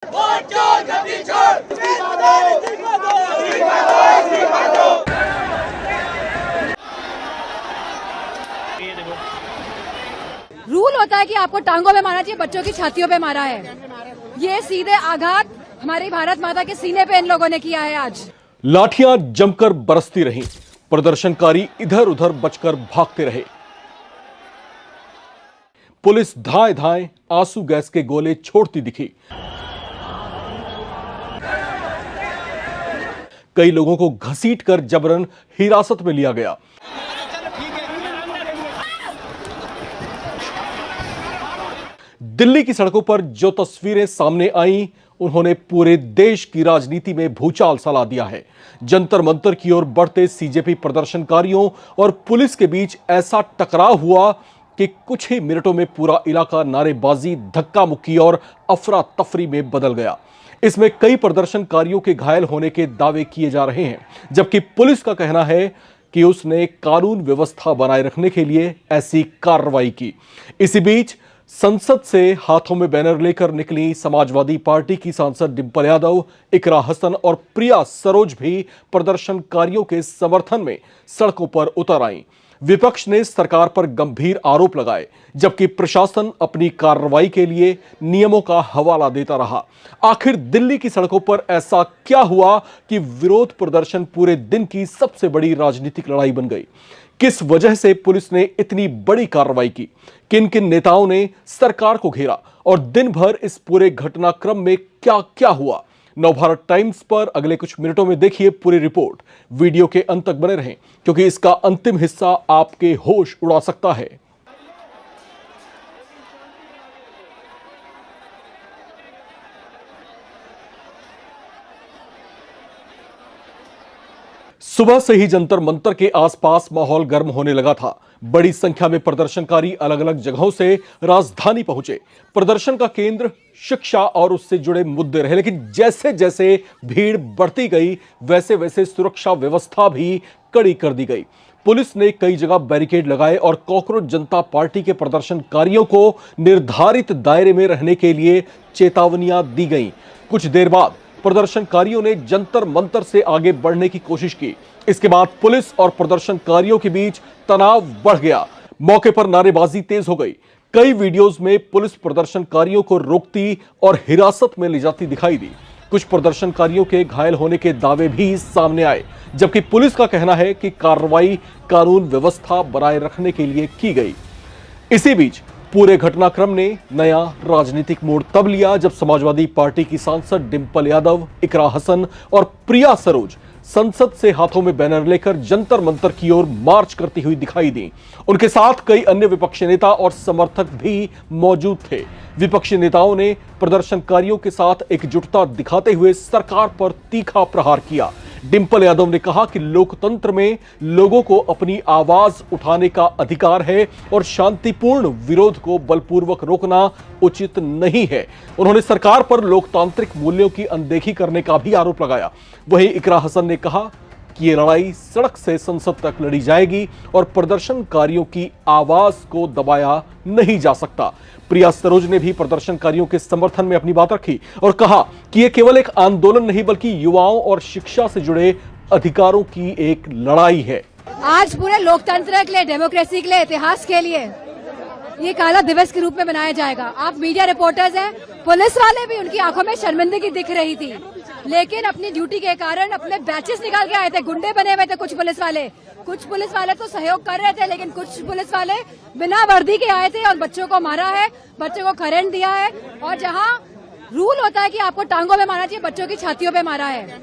Rule होता है कि आपको टांगों पे मारना चाहिए, बच्चों की छातियों पे मारा है। ये सीधे आघात हमारी भारत माता के सीने पे इन लोगों ने किया है। आज लाठियां जमकर बरसती रहीं, प्रदर्शनकारी इधर उधर बचकर भागते रहे। पुलिस धाए धाए आंसू गैस के गोले छोड़ती दिखी। कई लोगों को घसीटकर जबरन हिरासत में लिया गया। दिल्ली की सड़कों पर जो तस्वीरें सामने आईं, उन्होंने पूरे देश की राजनीति में भूचाल सा ला दिया है। जंतर मंतर की ओर बढ़ते सीजेपी प्रदर्शनकारियों और पुलिस के बीच ऐसा टकराव हुआ कि कुछ ही मिनटों में पूरा इलाका नारेबाजी, धक्का मुक्की और अफरा तफरी में बदल गया। इसमें कई प्रदर्शनकारियों के घायल होने के दावे किए जा रहे हैं, जबकि पुलिस का कहना है कि उसने कानून व्यवस्था बनाए रखने के लिए ऐसी कार्रवाई की। इसी बीच संसद से हाथों में बैनर लेकर निकली समाजवादी पार्टी की सांसद डिंपल यादव, इकरा हसन और प्रिया सरोज भी प्रदर्शनकारियों के समर्थन में सड़कों पर उतर आईं। विपक्ष ने सरकार पर गंभीर आरोप लगाए, जबकि प्रशासन अपनी कार्रवाई के लिए नियमों का हवाला देता रहा। आखिर दिल्ली की सड़कों पर ऐसा क्या हुआ कि विरोध प्रदर्शन पूरे दिन की सबसे बड़ी राजनीतिक लड़ाई बन गई? किस वजह से पुलिस ने इतनी बड़ी कार्रवाई की? किन किन नेताओं ने सरकार को घेरा और दिन भर इस पूरे घटनाक्रम में क्या क्या हुआ? नवभारत टाइम्स पर अगले कुछ मिनटों में देखिए पूरी रिपोर्ट। वीडियो के अंत तक बने रहें, क्योंकि इसका अंतिम हिस्सा आपके होश उड़ा सकता है। सुबह से ही जंतर मंतर के आसपास माहौल गर्म होने लगा था। बड़ी संख्या में प्रदर्शनकारी अलग अलग जगहों से राजधानी पहुंचे। प्रदर्शन का केंद्र शिक्षा और उससे जुड़े मुद्दे रहे, लेकिन जैसे जैसे भीड़ बढ़ती गई, वैसे वैसे सुरक्षा व्यवस्था भी कड़ी कर दी गई। पुलिस ने कई जगह बैरिकेड लगाए और कॉकरोच जनता पार्टी के प्रदर्शनकारियों को निर्धारित दायरे में रहने के लिए चेतावनियां दी गईं। कुछ देर बाद प्रदर्शनकारियों ने जंतर मंतर से आगे बढ़ने की कोशिश की। इसके बाद पुलिस और प्रदर्शनकारियों के बीच तनाव बढ़ गया। मौके पर नारेबाजी तेज हो गई। कई वीडियोस में पुलिस प्रदर्शनकारियों को रोकती और हिरासत में ले जाती दिखाई दी। कुछ प्रदर्शनकारियों के घायल होने के दावे भी सामने आए, जबकि पुलिस का कहना है कि कार्रवाई कानून व्यवस्था बनाए रखने के लिए की गई। इसी बीच पूरे घटनाक्रम ने नया राजनीतिक मोड़ तब लिया जब समाजवादी पार्टी की सांसद डिंपल यादव, इकरा हसन और प्रिया सरोज संसद से हाथों में बैनर लेकर जंतर मंतर की ओर मार्च करती हुई दिखाई दी। उनके साथ कई अन्य विपक्षी नेता और समर्थक भी मौजूद थे। विपक्षी नेताओं ने प्रदर्शनकारियों के साथ एकजुटता दिखाते हुए सरकार पर तीखा प्रहार किया। डिंपल यादव ने कहा कि लोकतंत्र में लोगों को अपनी आवाज उठाने का अधिकार है और शांतिपूर्ण विरोध को बलपूर्वक रोकना उचित नहीं है। उन्होंने सरकार पर लोकतांत्रिक मूल्यों की अनदेखी करने का भी आरोप लगाया। वहीं इकरा हसन ने कहा कि ये लड़ाई सड़क से संसद तक लड़ी जाएगी और प्रदर्शनकारियों की आवाज को दबाया नहीं जा सकता। प्रिया सरोज ने भी प्रदर्शनकारियों के समर्थन में अपनी बात रखी और कहा कि यह केवल एक आंदोलन नहीं, बल्कि युवाओं और शिक्षा से जुड़े अधिकारों की एक लड़ाई है। आज पूरे लोकतंत्र के लिए, डेमोक्रेसी के लिए, इतिहास के लिए ये काला दिवस के रूप में मनाया जाएगा। आप मीडिया रिपोर्टर्स हैं, पुलिस वाले भी, उनकी आंखों में शर्मिंदगी दिख रही थी, लेकिन अपनी ड्यूटी के कारण अपने बैचेस निकाल के आए थे। गुंडे बने हुए थे कुछ पुलिस वाले तो सहयोग कर रहे थे, लेकिन कुछ पुलिस वाले बिना वर्दी के आए थे और बच्चों को मारा है, बच्चों को करंट दिया है। और जहां रूल होता है कि आपको टांगों पे मारना चाहिए, बच्चों की छातियों पे मारा है।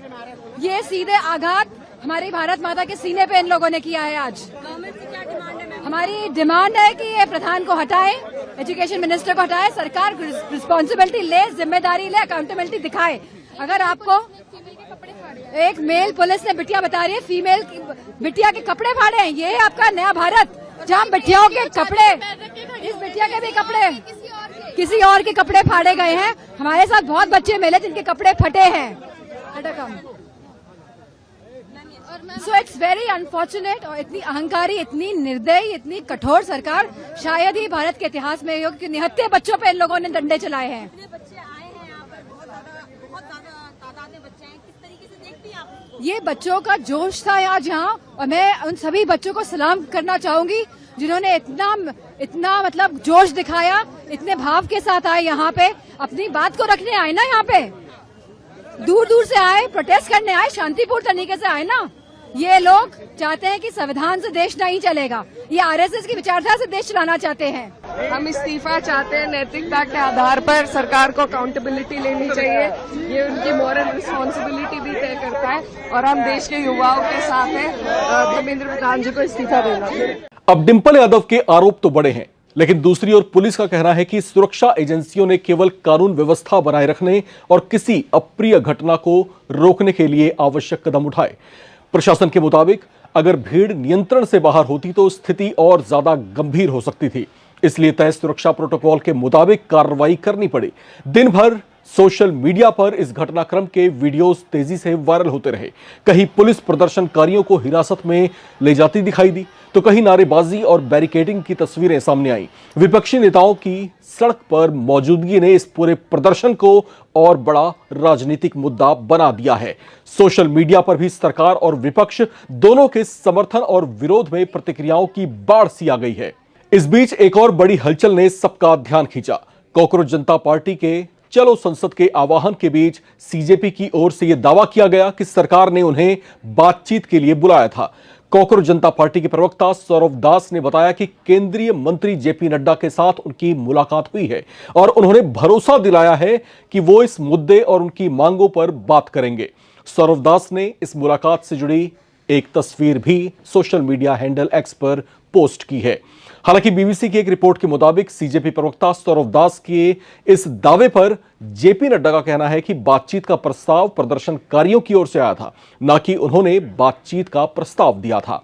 ये सीधे आघात हमारी भारत माता के सीने पे इन लोगों ने किया है। आज हमारी डिमांड है कि ये प्रधान को हटाए, एजुकेशन मिनिस्टर को हटाए, सरकार रिस्पॉन्सिबिलिटी ले, जिम्मेदारी ले, अकाउंटेबिलिटी दिखाए। अगर आपको एक मेल पुलिस ने बिटिया बता रही है, फीमेल बिटिया के कपड़े फाड़े हैं, ये है आपका नया भारत, जहाँ बिटियाओं के कपड़े, इस बिटिया के भी कपड़े किसी और के कपड़े फाड़े गए हैं। हमारे साथ बहुत बच्चे मिले जिनके कपड़े फटे हैं। So it's very unfortunate. और इतनी अहंकारी, इतनी निर्दयी, इतनी कठोर सरकार शायद ही भारत के इतिहास में हो कि निहत्थे बच्चों पे इन लोगों ने डंडे चलाए हैं। हाथ में बच्चे हैं, किस तरीके से देखती हैं आप इसको? ये बच्चों का जोश था आज यहाँ, और मैं उन सभी बच्चों को सलाम करना चाहूंगी जिन्होंने इतना मतलब जोश दिखाया, इतने भाव के साथ आए यहाँ पे, अपनी बात को रखने आए ना, यहाँ पे दूर दूर से आए, प्रोटेस्ट करने आए, शांतिपूर्ण तरीके से आए ना। ये लोग चाहते हैं कि संविधान से देश नहीं चलेगा, ये आरएसएस की विचारधारा से देश चलाना चाहते हैं। हम इस्तीफा चाहते हैं, नैतिकता के आधार पर सरकार को अकाउंटेबिलिटी लेनी चाहिए, ये उनकी मॉरल रिस्पॉन्सिबिलिटी भी तय करता है, और हम देश के युवाओं के साथ हैं। धर्मेंद्र प्रधान जी को इस्तीफा देना चाहिए। अब डिंपल यादव के आरोप तो बड़े हैं, लेकिन दूसरी ओर पुलिस का कहना है कि सुरक्षा एजेंसियों ने केवल कानून व्यवस्था बनाए रखने और किसी अप्रिय घटना को रोकने के लिए आवश्यक कदम उठाए। प्रशासन के मुताबिक अगर भीड़ नियंत्रण से बाहर होती तो स्थिति और ज्यादा गंभीर हो सकती थी, इसलिए तय सुरक्षा प्रोटोकॉल के मुताबिक कार्रवाई करनी पड़ी। दिन भर सोशल मीडिया पर इस घटनाक्रम के वीडियोस तेजी से वायरल होते रहे। कहीं पुलिस प्रदर्शनकारियों को हिरासत में ले जाती दिखाई दी, तो कहीं नारेबाजी और बैरिकेडिंग की तस्वीरें सामने आई। विपक्षी नेताओं की सड़क पर मौजूदगी ने इस पूरे प्रदर्शन को और बड़ा राजनीतिक मुद्दा बना दिया है। सोशल मीडिया पर भी सरकार और विपक्ष दोनों के समर्थन और विरोध में प्रतिक्रियाओं की बाढ़ सी आ गई है। इस बीच एक और बड़ी हलचल ने सबका ध्यान खींचा। कॉकरोच जनता पार्टी के चलो संसद के आह्वान के बीच सीजेपी की ओर से यह दावा किया गया कि सरकार ने उन्हें बातचीत के लिए बुलाया था। कॉकरोच जनता पार्टी के प्रवक्ता सौरव दास ने बताया कि केंद्रीय मंत्री जेपी नड्डा के साथ उनकी मुलाकात हुई है और उन्होंने भरोसा दिलाया है कि वो इस मुद्दे और उनकी मांगों पर बात करेंगे। सौरव दास ने इस मुलाकात से जुड़ी एक तस्वीर भी सोशल मीडिया हैंडल एक्स पर पोस्ट की है। हालांकि बीबीसी की एक रिपोर्ट के मुताबिक सीजेपी प्रवक्ता सौरव दास के इस दावे पर जेपी नड्डा का कहना है कि बातचीत का प्रस्ताव प्रदर्शनकारियों की ओर से आया था, न कि उन्होंने बातचीत का प्रस्ताव दिया था।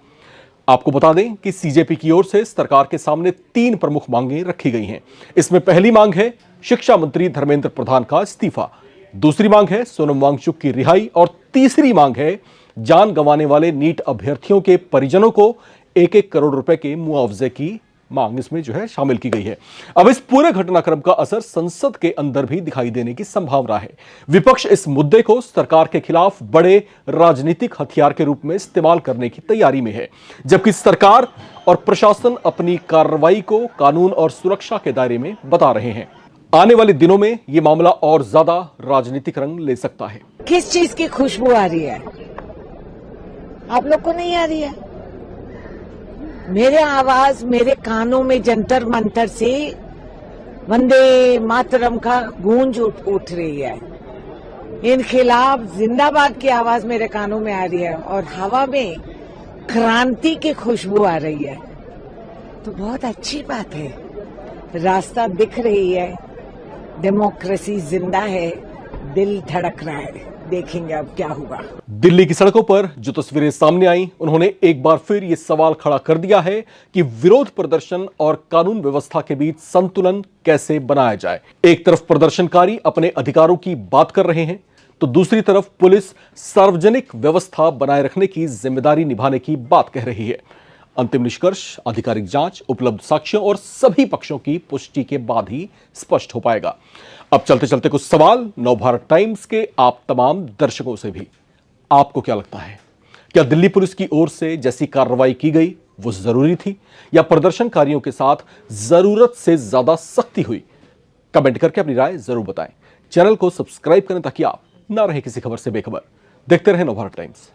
आपको बता दें कि सीजेपी की ओर से सरकार के सामने 3 प्रमुख मांगें रखी गई हैं। इसमें पहली मांग है शिक्षा मंत्री धर्मेंद्र प्रधान का इस्तीफा, दूसरी मांग है सोनम वांगचुक की रिहाई और तीसरी मांग है जान गंवाने वाले नीट अभ्यर्थियों के परिजनों को 1-1 करोड़ रुपए के मुआवजे की मांग इसमें जो है शामिल की गई है। अब इस पूरे घटनाक्रम का असर संसद के अंदर भी दिखाई देने की संभावना है। विपक्ष इस मुद्दे को सरकार के खिलाफ बड़े राजनीतिक हथियार के रूप में इस्तेमाल करने की तैयारी में है, जबकि सरकार और प्रशासन अपनी कार्रवाई को कानून और सुरक्षा के दायरे में बता रहे हैं। आने वाले दिनों में यह मामला और ज्यादा राजनीतिक रंग ले सकता है। किस चीज की खुशबू आ रही है? आप लोग को नहीं आ रही है? मेरे आवाज मेरे कानों में जंतर मंतर से वंदे मातरम का गूंज उठ रही है। इन खिलाफ जिंदाबाद की आवाज मेरे कानों में आ रही है और हवा में क्रांति की खुशबू आ रही है। तो बहुत अच्छी बात है, रास्ता दिख रही है, डेमोक्रेसी जिंदा है, दिल धड़क रहा है। देखेंगे अब क्या होगा। दिल्ली की सड़कों पर जो तस्वीरें सामने आई, उन्होंने एक बार फिर यह सवाल खड़ा कर दिया है कि विरोध प्रदर्शन और कानून व्यवस्था के बीच संतुलन कैसे बनाया जाए। एक तरफ प्रदर्शनकारी अपने अधिकारों की बात कर रहे हैं, तो दूसरी तरफ पुलिस सार्वजनिक व्यवस्था बनाए रखने की जिम्मेदारी निभाने की बात कह रही है। अंतिम निष्कर्ष आधिकारिक जांच, उपलब्ध साक्ष्यों और सभी पक्षों की पुष्टि के बाद ही स्पष्ट हो पाएगा। अब चलते चलते कुछ सवाल नवभारत टाइम्स के आप तमाम दर्शकों से भी। आपको क्या लगता है, क्या दिल्ली पुलिस की ओर से जैसी कार्रवाई की गई वो जरूरी थी, या प्रदर्शनकारियों के साथ जरूरत से ज्यादा सख्ती हुई? कमेंट करके अपनी राय जरूर बताएं। चैनल को सब्सक्राइब करें ताकि आप ना रहे किसी खबर से बेखबर। देखते रहें नवभारत टाइम्स।